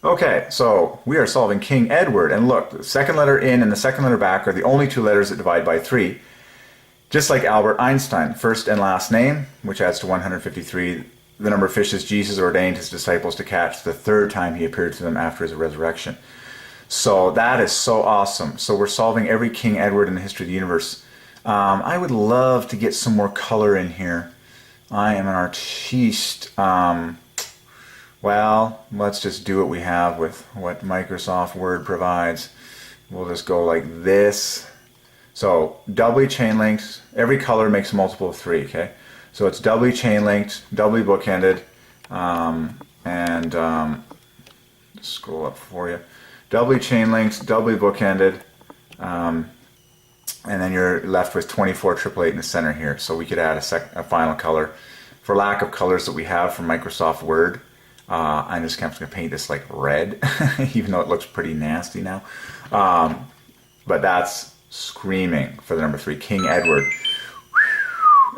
Okay, so we are solving King Edward, and look, the second letter in and the second letter back are the only two letters that divide by 3. Just like Albert Einstein, first and last name, which adds to 153, the number of fishes Jesus ordained his disciples to catch the third time he appeared to them after his resurrection. So that is so awesome. So we're solving every King Edward in the history of the universe. I would love to get some more color in here. I am an artiste. Well, let's just do what we have with what Microsoft Word provides. We'll just go like this. So doubly chain linked, every color makes a multiple of 3, okay? So it's doubly chain linked, doubly bookended, scroll up for you. Doubly chain linked, doubly bookended, and then you're left with 24 888 in the center here. So we could add a final color. For lack of colors that we have from Microsoft Word, I'm just going to paint this like red, even though it looks pretty nasty now. But that's screaming for the number 3, King Edward.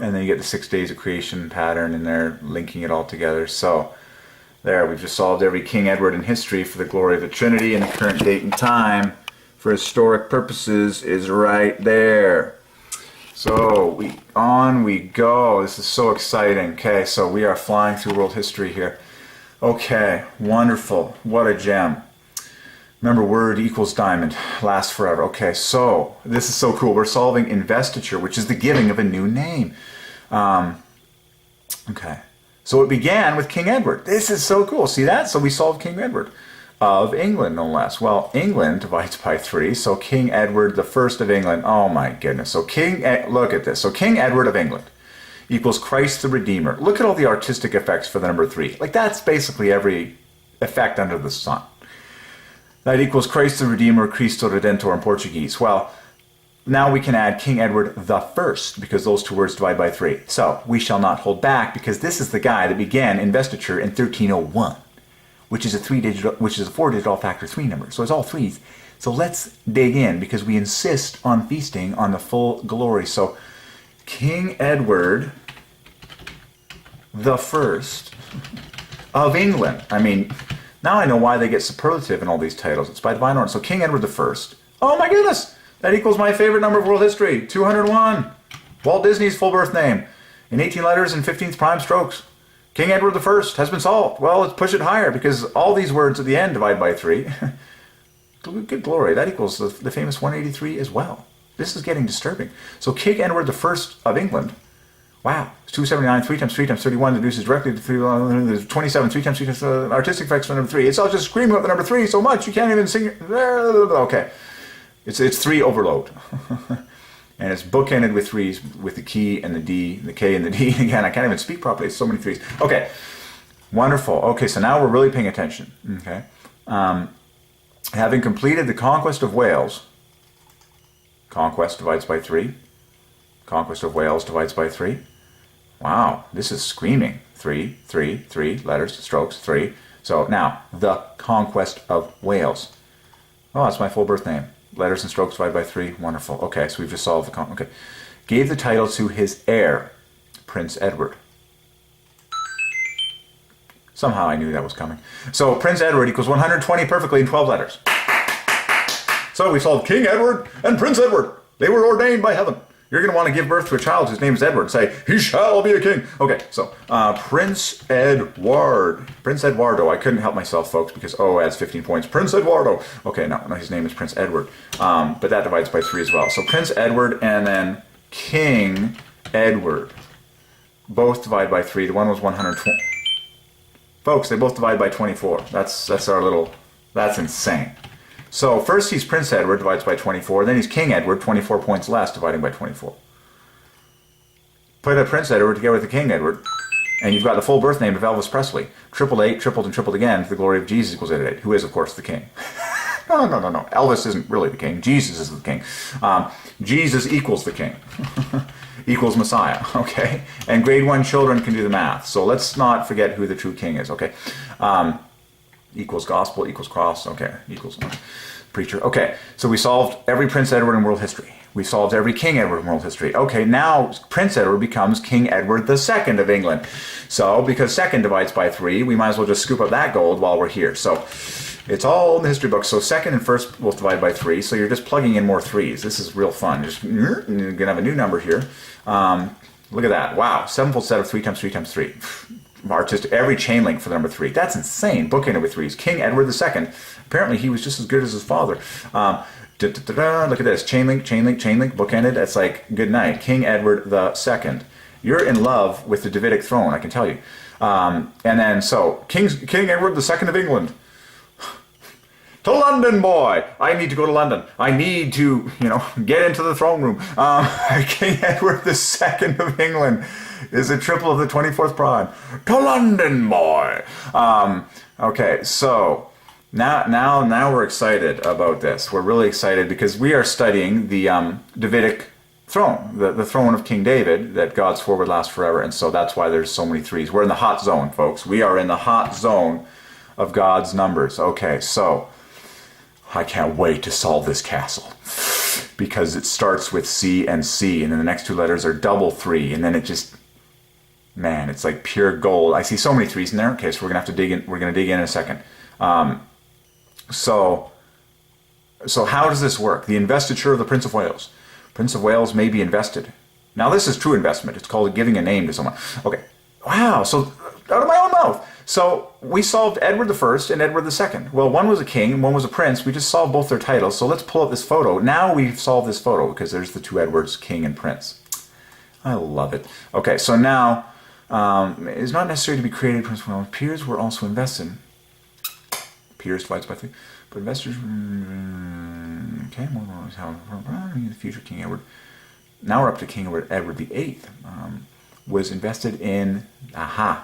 And then you get the 6 days of creation pattern in there, linking it all together. So there, we've just solved every King Edward in history for the glory of the Trinity, and the current date and time for historic purposes is right there. So on we go. This is so exciting. Okay, so we are flying through world history here. Okay, wonderful. What a gem. Remember, word equals diamond. Lasts forever. Okay, so this is so cool. We're solving investiture, which is the giving of a new name. Okay, so it began with King Edward. This is so cool. See that? So we solved King Edward of England, no less. Well, England divides by 3, so King Edward, the first of England. Oh my goodness. So look at this. So King Edward of England equals Christ the Redeemer. Look at all the artistic effects for the number 3. Like, that's basically every effect under the sun. That equals Christ the Redeemer, Cristo Redentor in Portuguese. Well, now we can add King Edward the First, because those two words divide by 3. So we shall not hold back, because this is the guy that began investiture in 1301, which is a 4-digit all-factor 3 number. So it's all 3s. So let's dig in, because we insist on feasting on the full glory. So King Edward the First of England. I mean, now I know why they get superlative in all these titles. It's by Divine Ordinance. So King Edward the First. Oh my goodness! That equals my favorite number of world history, 201. Walt Disney's full birth name, in 18 letters and 15th prime strokes. King Edward the First has been solved. Well, let's push it higher, because all these words at the end divide by 3. Good glory. That equals the famous 183 as well. This is getting disturbing. So King Edward the First of England, wow, it's 279, 3 times 3 times 31, reduces directly to 3, 27, 3 times 3 times artistic effects for number 3. It's all just screaming about the number 3 so much, you can't even sing it. Okay. It's 3 overload. And it's bookended with 3s, with the key and the D, the K and the D. Again, I can't even speak properly, it's so many 3s. Okay, wonderful. Okay, so now we're really paying attention. Okay. Having completed the conquest of Wales, conquest divides by 3. Conquest of Wales divides by 3. Wow, this is screaming. 3, 3, 3, letters, strokes, 3. So now, the conquest of Wales. Oh, that's my full birth name. Letters and strokes divided by 3. Wonderful. Okay, so we've just solved the okay. Gave the title to his heir, Prince Edward. Somehow I knew that was coming. So Prince Edward equals 120 perfectly in 12 letters. So we solved King Edward and Prince Edward. They were ordained by heaven. You're going to want to give birth to a child whose name is Edward. Say, he shall be a king. Okay, so Prince Edward. Prince Eduardo. I couldn't help myself, folks, because O adds 15 points. Prince Eduardo. Okay, no, his name is Prince Edward. But that divides by 3 as well. So Prince Edward and then King Edward. Both divide by 3. The one was 120. Folks, they both divide by 24. That's our little... That's insane. So first he's Prince Edward, divides by 24. Then he's King Edward, 24 points less, dividing by 24. Put a Prince Edward together with the King Edward, and you've got the full birth name of Elvis Presley. 888, tripled and tripled again, to the glory of Jesus equals 888, who is, of course, the king. No. Elvis isn't really the king. Jesus is the king. Jesus equals the king. Equals Messiah, okay? And grade 1 children can do the math. So let's not forget who the true king is, okay? Equals gospel, equals cross, okay, equals preacher. Okay, so we solved every Prince Edward in world history. We solved every King Edward in world history. Okay, now Prince Edward becomes King Edward II of England. So, because 2nd divides by 3, we might as well just scoop up that gold while we're here. So, It's all in the history book. So second and first both divide by 3. So you're just plugging in more 3s. This is real fun. You're going to have a new number here. Look at that. Wow. Sevenfold set of 3 times 3 times 3. Artistic. Every chain link for the number 3. That's insane. Bookended with 3s. King Edward II. Apparently he was just as good as his father. Look at this. Chain link, chain link, chain link. Bookended. That's like good night. King Edward II. You're in love with the Davidic throne, I can tell you. And then, so, King Edward II of England. To London, boy! I need to go to London. I need to, get into the throne room. King Edward II of England is a triple of the 24th prime. To London, boy! Okay, so, now we're excited about this. We're really excited because we are studying the Davidic throne, the throne of King David, that God swore would last forever, and so that's why there's so many 3s. We're in the hot zone, folks. We are in the hot zone of God's numbers. Okay, so I can't wait to solve this castle because it starts with C and C, and then the next 2 letters are double 3, and then it just, man, it's like pure gold. I see so many 3s in there. Okay, so we're gonna have to dig in. We're gonna dig in a second. So how does this work? The investiture of the Prince of Wales. Prince of Wales may be invested. Now this is true investment. It's called giving a name to someone. Okay. Wow. So out of my own mouth. So we solved Edward I and Edward II. Well, one was a king and one was a prince. We just solved both their titles. So let's pull up this photo. Now we've solved this photo because there's the 2 Edwards, king and prince. I love it. Okay. So now it is not necessary to be created Prince of Wales. Peers were also invested. Peers divides by 3. But investors... Okay, the future King Edward. Now we're up to King Edward VIII. Was invested in, we're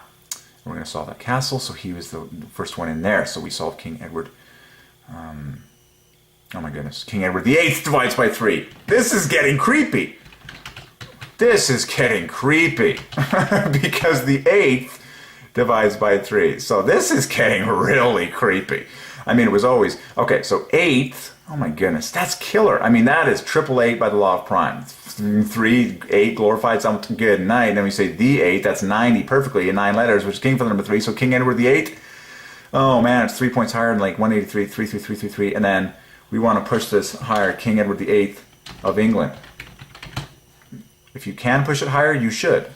going to solve that castle, so he was the first one in there. So we solved King Edward. Oh my goodness. King Edward VIII divides by 3. This is getting creepy. This is getting creepy. Because the 8th divides by 3. So this is getting really creepy. I mean, it was always, okay, so 8th, oh my goodness, that's killer. I mean, that is 888 by the law of prime. 3, 8, glorified, something good night. And then we say the 8, that's 90 perfectly in 9 letters, which came from the number 3. So King Edward VIII, oh man, it's 3 points higher than like 183, 33333. And then we want to push this higher, King Edward VIII of England. If you can push it higher, you should.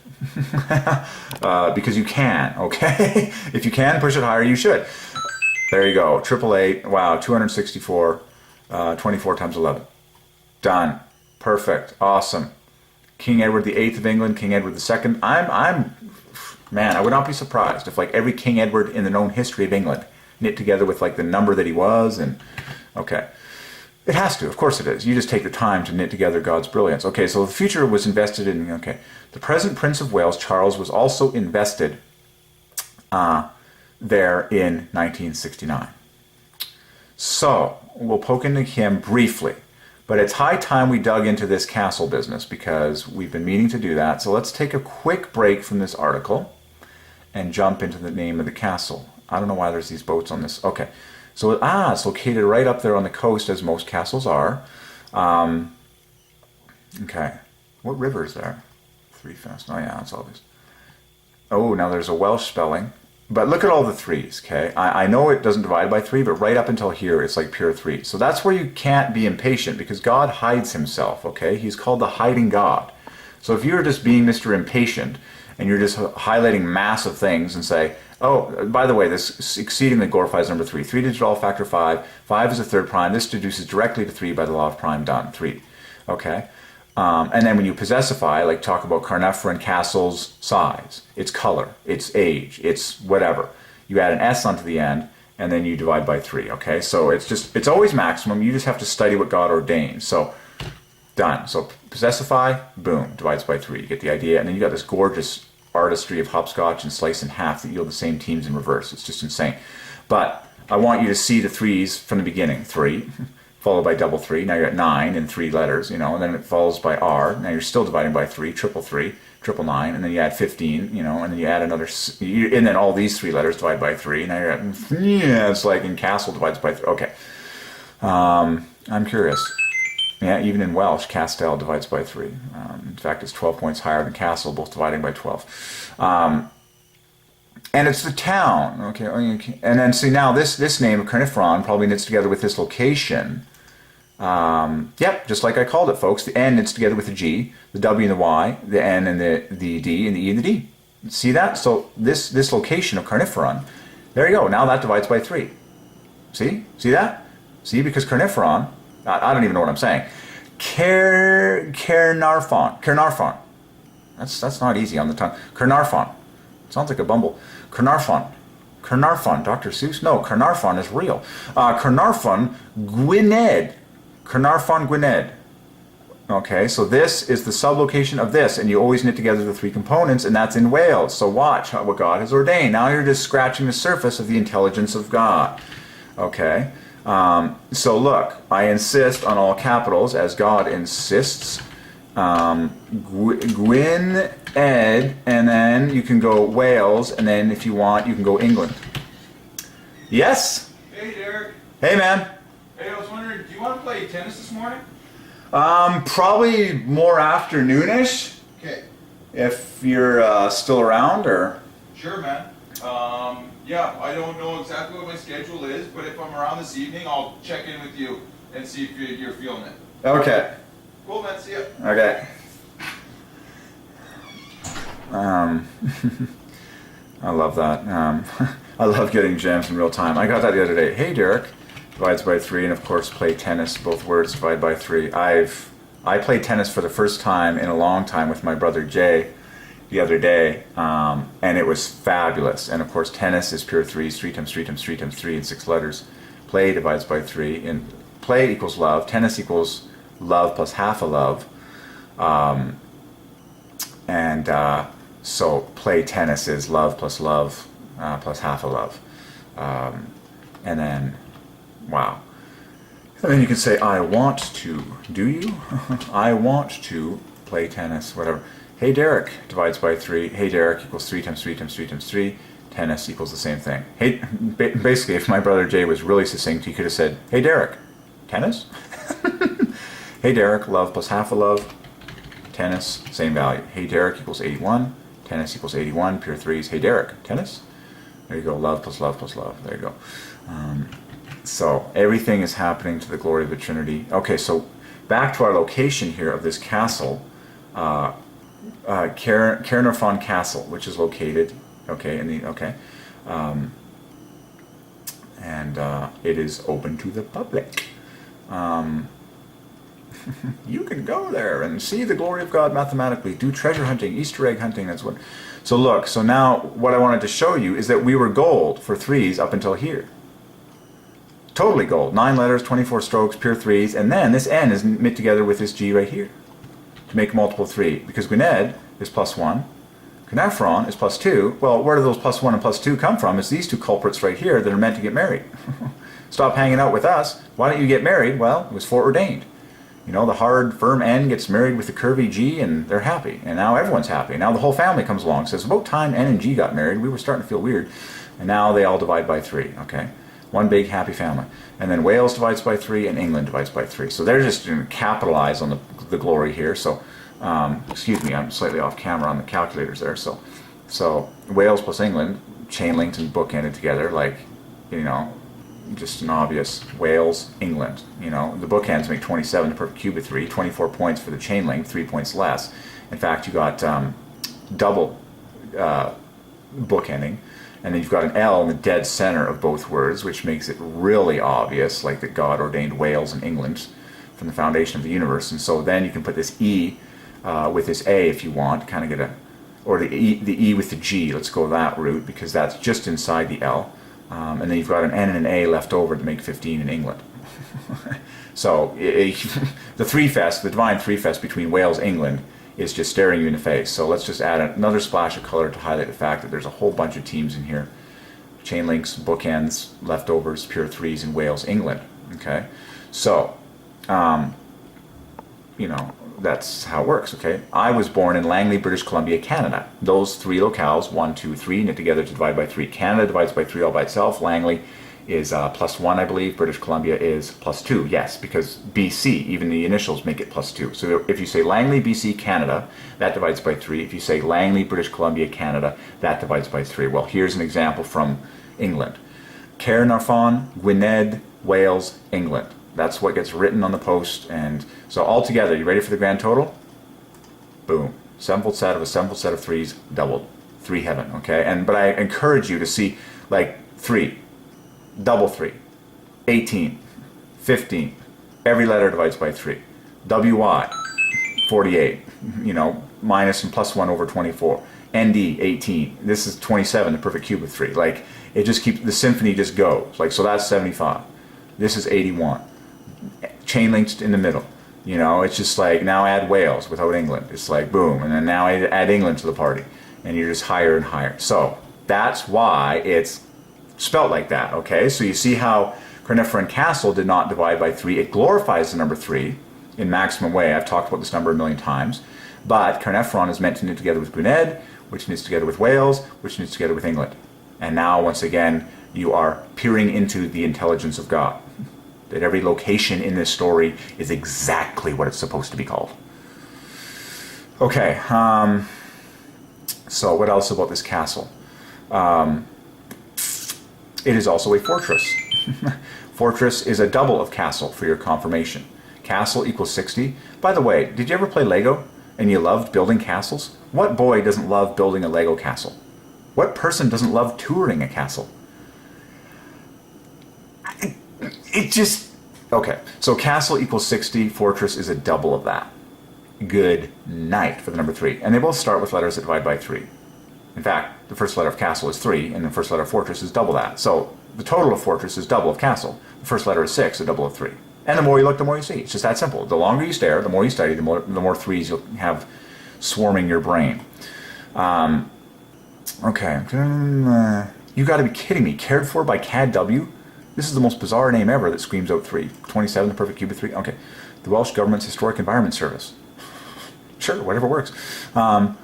Because you can, okay? If you can push it higher, you should. There you go, 888, wow, 264, 24 times 11. Done. Perfect. Awesome. King Edward VIII of England, King Edward II. Man, I would not be surprised if like every King Edward in the known history of England knit together with like the number that he was, and okay. It has to, of course it is. You just take the time to knit together God's brilliance. Okay, so the future was invested in, okay. The present Prince of Wales, Charles, was also invested there in 1969. So, we'll poke into him briefly. But it's high time we dug into this castle business because we've been meaning to do that. So let's take a quick break from this article and jump into the name of the castle. I don't know why there's these boats on this. Okay. So, it's located right up there on the coast, as most castles are. Okay. What river is there? Three Fast. Oh, yeah, that's obvious. Oh, now there's a Welsh spelling. But look at all the 3s, okay? I know it doesn't divide by 3, but right up until here, it's like pure 3. So that's where you can't be impatient, because God hides himself, okay? He's called the hiding God. So if you're just being Mr. Impatient, and you're just highlighting massive things and say, oh, by the way, this exceedingly glorifies number 3. 3-digit all factor 5. 5 is a third prime. This deduces directly to 3 by the law of prime. Done. 3. Okay? And then when you possessify, like talk about carniferen castles, size, its color, its age, its whatever. You add an S onto the end, and then you divide by 3, okay? So it's always maximum. You just have to study what God ordains. So, done. So possessify, boom, divides by 3. You get the idea. And then you got this gorgeous artistry of hopscotch and slice in half that yield the same teams in reverse. It's just insane. But I want you to see the 3s from the beginning. 3. Followed by double 3. Now you're at 9 in 3 letters, and then it follows by R. Now you're still dividing by 3, triple 3, triple 9, and then you add 15, and then you add another, and then all these 3 letters divide by 3. Now you're at, it's like in Castle divides by 3. Okay. I'm curious. Yeah, even in Welsh, Castell divides by 3. In fact, it's 12 points higher than Castle, both dividing by 12. And it's the town. Okay. And then see now this name of Carnifron probably knits together with this location. Yep, just like I called it, folks. The N knits together with the G, the W and the Y, the N and the D, and the E and the D. See that? So this location of Carnifron, there you go. Now that divides by 3. See? See that? See, because Carnifron, I don't even know what I'm saying. Caernarfon. That's not easy on the tongue. Caernarfon. Sounds like a bumble. Caernarfon. Dr. Seuss? No, Caernarfon is real. Caernarfon Gwynedd. Caernarfon Gwynedd. Okay, so this is the sublocation of this, and you always knit together the 3 components, and that's in Wales. So watch what God has ordained. Now you're just scratching the surface of the intelligence of God. Okay, so look, I insist on all capitals as God insists. Gwynedd, and then you can go Wales, and then if you want, you can go England. Yes? Hey, Derek. Hey, man. Hey, I was wondering, do you want to play tennis this morning? Probably more afternoonish. Okay. If you're still around, or... Sure, man. Yeah, I don't know exactly what my schedule is, but if I'm around this evening, I'll check in with you and see if you're feeling it. Okay. Cool, man. See ya. Okay. I love that. I love getting gems in real time. I got that the other day. Hey, Derek. Divides by 3, and of course play tennis. Both words divide by 3. I played tennis for the first time in a long time with my brother Jay the other day, and it was fabulous. And of course tennis is pure 3s, 3 times 3 times 3 times 3 in 6 letters. Play divides by 3, and play equals love. Tennis equals love plus half a love. So play tennis is love plus half a love. And then, wow. And then you can say, I want to. Do you? I want to play tennis, whatever. Hey, Derek divides by 3. Hey, Derek equals 3 times 3 times 3 times 3. Tennis equals the same thing. Hey, basically, if my brother Jay was really succinct, he could have said, hey, Derek, tennis? Hey, Derek, love plus half a love. Tennis, same value. Hey, Derek equals 81. Tennis equals 81, pure 3s. Hey, Derek, tennis? There you go, love plus love plus love. There you go. So everything is happening to the glory of the Trinity. Okay, so back to our location here of this castle, Caernarfon Castle, which is located, okay, and it is open to the public. You can go there and see the glory of God mathematically, do treasure hunting, Easter egg hunting, that's what. So look, so now what I wanted to show you is that we were gold for 3s up until here. Totally gold. 9 letters, 24 strokes, pure 3s, and then this N is knit together with this G right here to make multiple 3, because Gwynedd is +1, Caernarfon is +2. Well, where do those +1 and +2 come from? It's these two culprits right here that are meant to get married. Stop hanging out with us. Why don't you get married? Well, it was foreordained. You know, the hard, firm N gets married with the curvy G, and they're happy. And now everyone's happy. Now the whole family comes along and says, about time N and G got married. We were starting to feel weird. And now they all divide by 3, okay? One big happy family. And then Wales divides by 3, and England divides by 3. So they're just going to capitalize on the glory here. So, excuse me, I'm slightly off camera on the calculators there. So Wales plus England, chain linked and bookended together, like, you know, just an obvious Wales, England. You know, the bookends make 27, the perfect cube of 3, 24 points for the chain link, 3 points less. In fact, you got double bookending, and then you've got an L in the dead center of both words, which makes it really obvious, like that God ordained Wales and England from the foundation of the universe. And so then you can put this E with this A if you want, kind of get a, or the E with the G. Let's go that route because that's just inside the L. And then you've got an N and an A left over to make 15 in England. So the three fest, the divine three fest between Wales, England, is just staring you in the face. So let's just add another splash of color to highlight the fact that there's a whole bunch of teams in here. Chain links, bookends, leftovers, pure 3s in Wales, England. Okay, so you know, that's how it works. Okay, I was born in Langley, British Columbia, Canada. Those 3 locales, 1, 2, 3, knit together to divide by 3. Canada divides by 3 all by itself. Langley is +1, I believe. British Columbia is +2. Yes, because BC, even the initials make it +2. So if you say Langley, BC, Canada, that divides by 3. If you say Langley, British Columbia, Canada, that divides by 3. Well, here's an example from England. Caernarfon, Gwynedd, Wales, England. That's what gets written on the post. And so altogether, you ready for the grand total? Boom. 7-fold set of a 7-fold set of 3s, doubled. 3 heaven, okay? But I encourage you to see, like, 3, double 3, 18, 15. Every letter divides by 3. WY, 48, minus and +1 over 24. ND, 18. This is 27, the perfect cube of 3. Like, it just keeps, the symphony just goes. Like, so that's 75. This is 81. Chain linked in the middle. It's just like, now add Wales without England. It's like, boom. And then now add England to the party. And you're just higher and higher. So that's why it's spelt like that, okay? So you see how Caernarfon Castle did not divide by 3. It glorifies the number 3 in maximum way. I've talked about this number a million times. But Caernarfon is meant to knit together with Gwynedd, which knits together with Wales, which knits together with England. And now, once again, you are peering into the intelligence of God. That every location in this story is exactly what it's supposed to be called. Okay, so what else about this castle? It is also a fortress. Fortress is a double of castle for your confirmation. Castle equals 60. By the way, did you ever play Lego and you loved building castles? What boy doesn't love building a Lego castle? What person doesn't love touring a castle? It just... Okay, so castle equals 60, fortress is a double of that. Good night for the number 3. And they both start with letters that divide by 3. In fact, the first letter of castle is 3, and the first letter of fortress is double that. So the total of fortress is double of castle. The first letter is 6, a double of 3. And the more you look, the more you see. It's just that simple. The longer you stare, the more you study, the more 3s you'll have swarming your brain. Okay. You got to be kidding me. Cared for by CAD-W? This is the most bizarre name ever that screams out 3. 27, the perfect cube of 3. Okay. The Welsh Government's Historic Environment Service. Sure, whatever works. A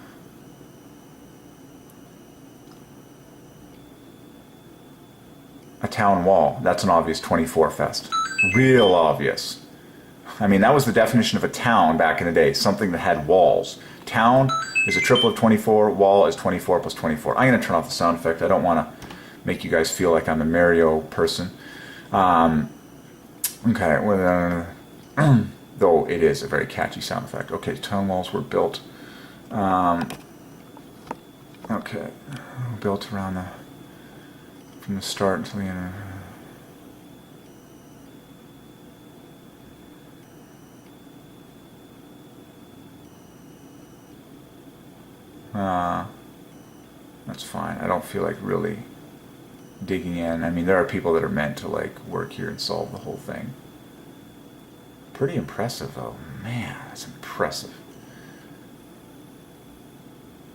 town wall. That's an obvious 24 fest. Real obvious. I mean, that was the definition of a town back in the day. Something that had walls. Town is a triple of 24. Wall is 24 plus 24. I'm going to turn off the sound effect. I don't want to make you guys feel like I'm a Mario person. Okay. Well, though it is a very catchy sound effect. Okay, town walls were built. Okay. Built around from the start until the end. That's fine. I don't feel like really digging in. I mean, there are people that are meant to like work here and solve the whole thing. Pretty impressive though. Man, that's impressive.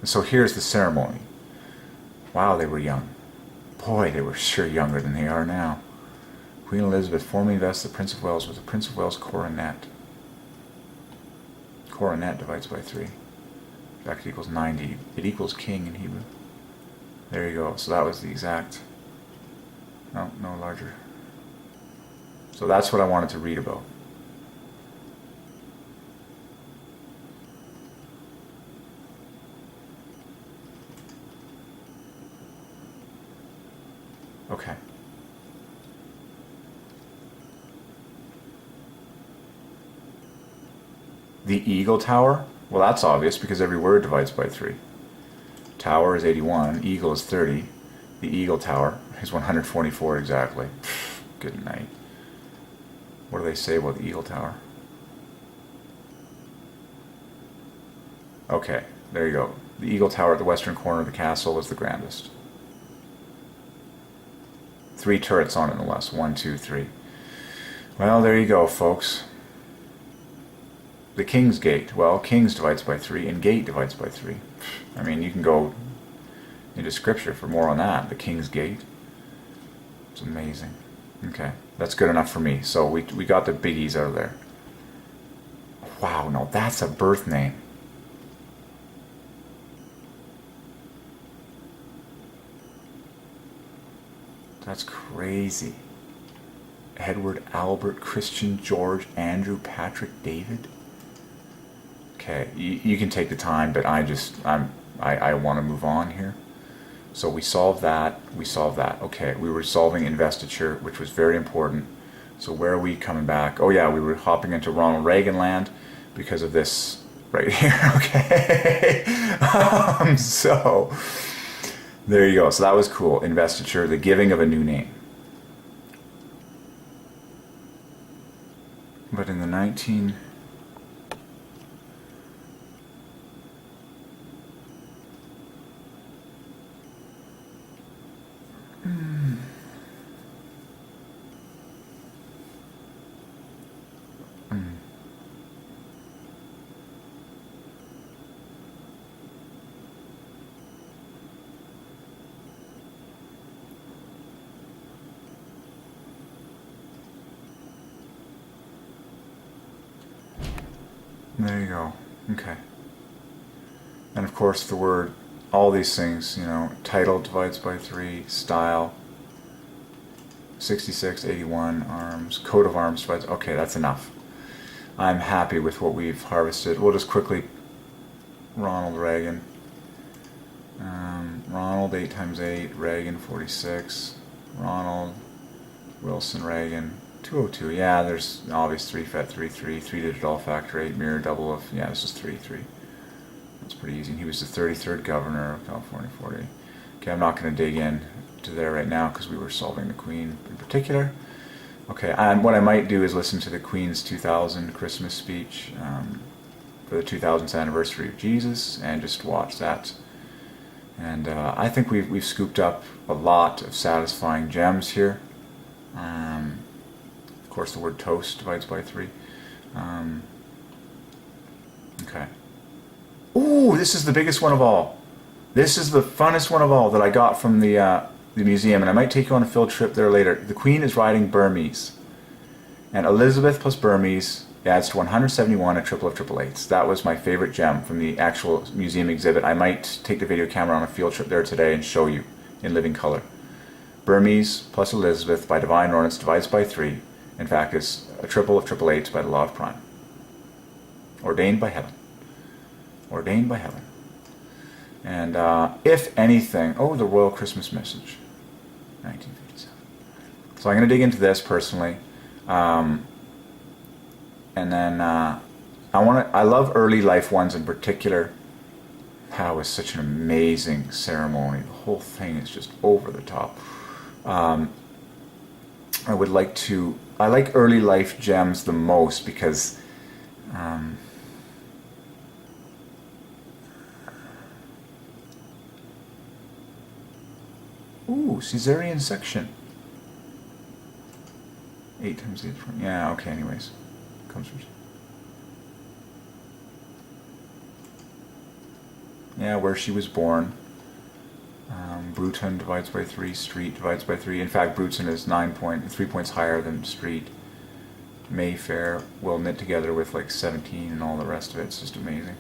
And so here's the ceremony. Wow, they were young. Boy, they were sure younger than they are now. Queen Elizabeth formally invests the Prince of Wales with the Prince of Wales coronet. Coronet divides by 3. In fact, it equals 90. It equals king in Hebrew. There you go. So that was the exact... No larger. So that's what I wanted to read about. Okay. The Eagle Tower? Well, that's obvious because every word divides by 3. Tower is 81, Eagle is 30. The Eagle Tower is 144 exactly. Good night. What do they say about the Eagle Tower? Okay, there you go. The Eagle Tower at the western corner of the castle was the grandest. 3 turrets on it, no less. 1, 2, 3. Well, there you go, folks. The King's Gate. Well, King's divides by 3, and Gate divides by 3. I mean, you can go into Scripture for more on that. The King's Gate. It's amazing. Okay, that's good enough for me. So we got the biggies out of there. Wow, no, that's a birth name. That's crazy. Edward, Albert, Christian, George, Andrew, Patrick, David. Okay, you can take the time, but I want to move on here. So we solved that. Okay, we were solving investiture, which was very important. So where are we coming back? Oh yeah, we were hopping into Ronald Reagan land because of this right here. Okay. So there you go. So that was cool. Investiture, the giving of a new name. But in the 19... There you go. Okay. And of course the word, all these things, you know, title divides by 3, style, 66, 81, arms, coat of arms divides, okay, that's enough. I'm happy with what we've harvested. We'll just quickly, Ronald Reagan. Ronald 8 times 8, Reagan 46, Ronald, Wilson, Reagan, 202. Yeah, there's obvious 3 FET 3 3, 3-digit all factor 8 mirror double of, yeah, this is 3 3. That's pretty easy. And he was the 33rd governor of California 40. Okay, I'm not going to dig in to there right now because we were solving the Queen in particular. Okay, and what I might do is listen to the Queen's 2000 Christmas speech for the 2000th anniversary of Jesus and just watch that. And I think we've scooped up a lot of satisfying gems here. Of course, the word toast divides by 3. Okay. Ooh, this is the biggest one of all. This is the funnest one of all that I got from the museum, and I might take you on a field trip there later. The Queen is riding Burmese, and Elizabeth plus Burmese adds to 171, a triple of triple eights. That was my favorite gem from the actual museum exhibit. I might take the video camera on a field trip there today and show you in living color. Burmese plus Elizabeth by Divine Ordinance divides by 3. In fact, it's a triple of triple eights by the law of prime. Ordained by heaven. Ordained by heaven. And if anything, oh, the Royal Christmas Message, 1957. So I'm going to dig into this personally, and then I love early life ones in particular. That was such an amazing ceremony. The whole thing is just over the top. I like early life gems the most because ooh, cesarean section. 8 times 8. Yeah, okay, anyways. Comes from... Yeah, where she was born. Bruton divides by 3, Street divides by 3. In fact, Bruton is 3 points higher than Street. Mayfair will knit together with like 17 and all the rest of it. It's just amazing.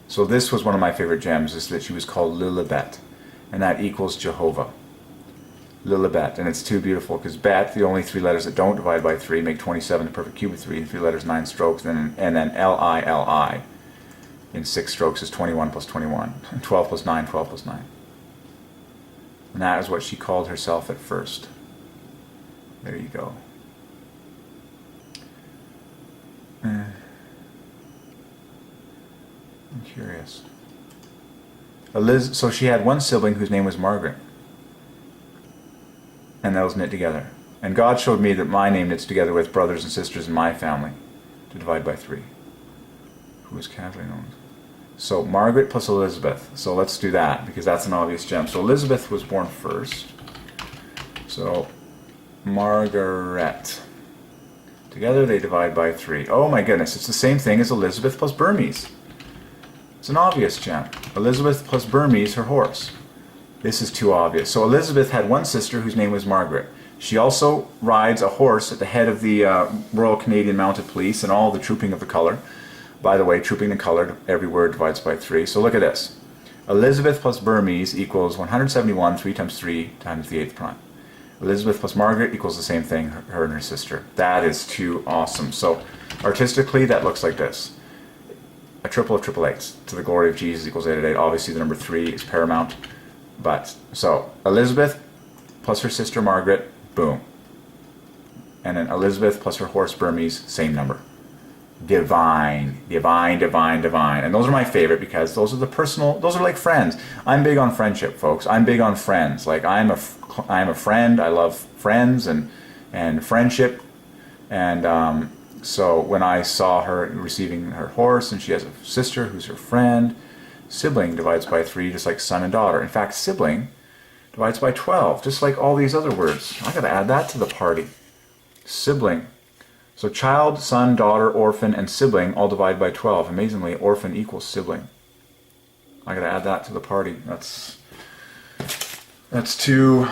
So this was one of my favorite gems, is that she was called Lilibet, and that equals Jehovah. Lilibet, and it's too beautiful because bet, the only 3 letters that don't divide by 3, make 27 the perfect cube of 3, 3 letters, 9 strokes, and then L-I-L-I in 6 strokes is 21 plus 21, 12 plus 9, 12 plus 9. And that is what she called herself at first. There you go. I'm curious. So she had one sibling whose name was Margaret. And those knit together. And God showed me that my name knits together with brothers and sisters in my family to divide by 3. Who is Kathleen Owens? So Margaret plus Elizabeth. So let's do that because that's an obvious gem. So Elizabeth was born first. So Margaret. Together they divide by 3. Oh my goodness, it's the same thing as Elizabeth plus Burmese. It's an obvious gem. Elizabeth plus Burmese, her horse. This is too obvious. So Elizabeth had one sister whose name was Margaret. She also rides a horse at the head of the Royal Canadian Mounted Police and all the trooping of the colour. By the way, trooping the colour, every word divides by 3. So look at this. Elizabeth plus Burmese equals 171, 3 times 3 times the 8th prime. Elizabeth plus Margaret equals the same thing, her and her sister. That is too awesome. So artistically, that looks like this. A triple of triple eights to the glory of Jesus equals 8 at 8. Obviously, the number 3 is paramount. But, so, Elizabeth plus her sister Margaret, boom. And then Elizabeth plus her horse Burmese, same number. Divine, divine, divine, divine. And those are my favorite because those are the personal, those are like friends. I'm big on friendship, folks. I'm big on friends. Like I'm a friend. I love friends and friendship. And so when I saw her receiving her horse and she has a sister who's her friend, sibling divides by 3 just like son and daughter. In fact, sibling divides by 12 just like all these other words. I gotta add that to the party. Sibling. So child, son, daughter, orphan, and sibling all divide by 12. Amazingly, orphan equals sibling. I gotta add that to the party. That's too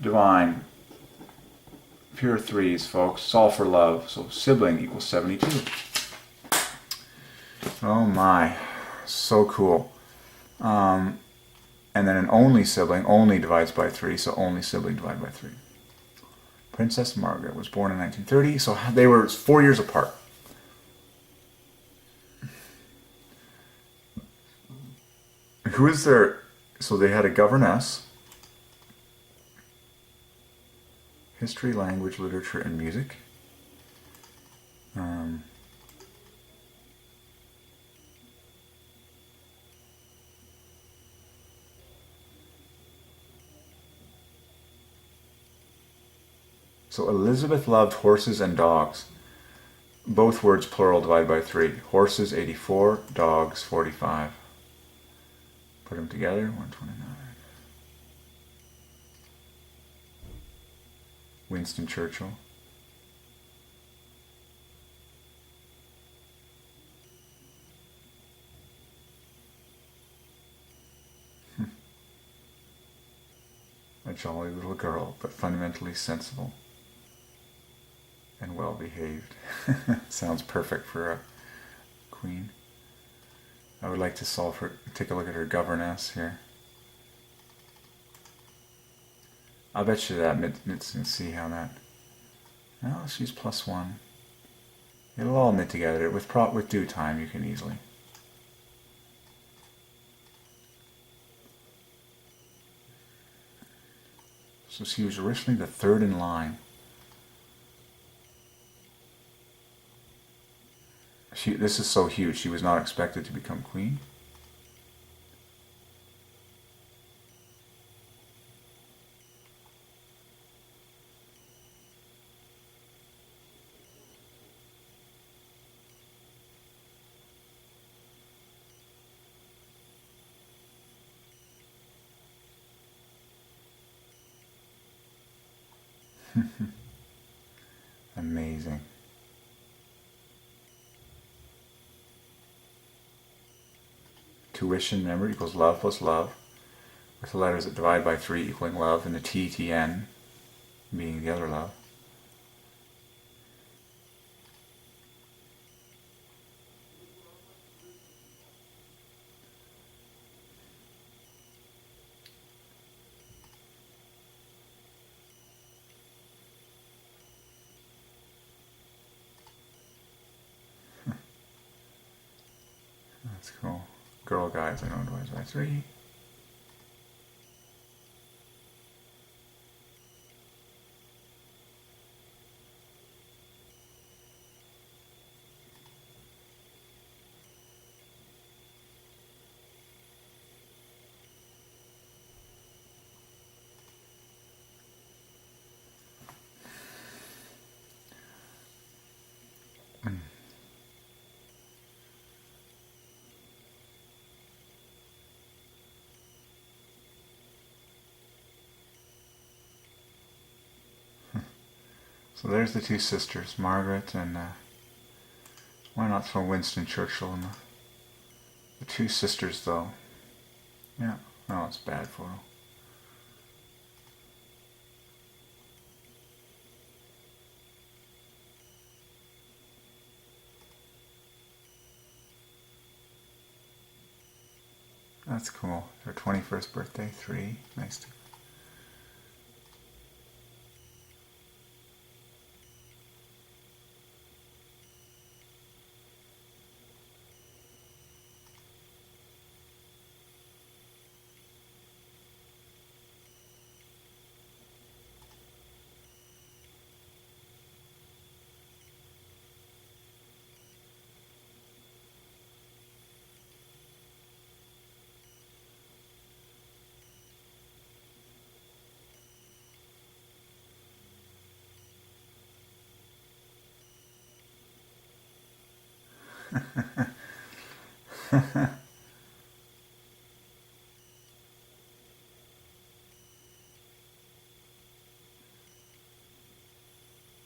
divine. Pure threes, folks. It's all for love. So sibling equals 72. Oh my. So cool. And then an only sibling only divides by 3, so only sibling divided by 3. Princess Margaret was born in 1930, so they were 4 years apart. Who is their... So they had a governess. History, language, literature, and music. So Elizabeth loved horses and dogs. Both words plural divided by 3. Horses 84, dogs 45. Put them together, 129. Winston Churchill. A jolly little girl, but fundamentally sensible and well behaved. Sounds perfect for a queen. I would like to take a look at her governess here. I'll bet you that knits and see how that. No, she's +1. It'll all knit together. With due time, you can easily. So she was originally the 3rd in line. This is so huge. She was not expected to become queen. Amazing. Tuition, remember, equals love plus love, with the letters that divide by 3 equaling love, and the T, T, N being the other love. That's cool. Girl guides, I know, divides by 3. So there's the 2 sisters, Margaret and why not throw Winston Churchill in the 2 sisters though? Yeah, no, it's a bad photo. That's cool. Their 21st birthday, 3. Nice.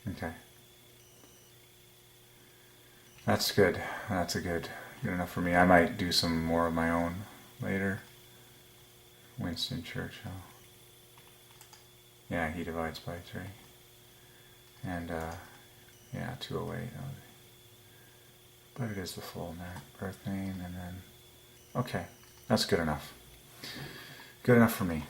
Okay. That's good. That's good enough for me. I might do some more of my own later. Winston Churchill. Yeah, he divides by 3. And, yeah, 208. But it is the full birth name, and then... Okay, that's good enough. Good enough for me.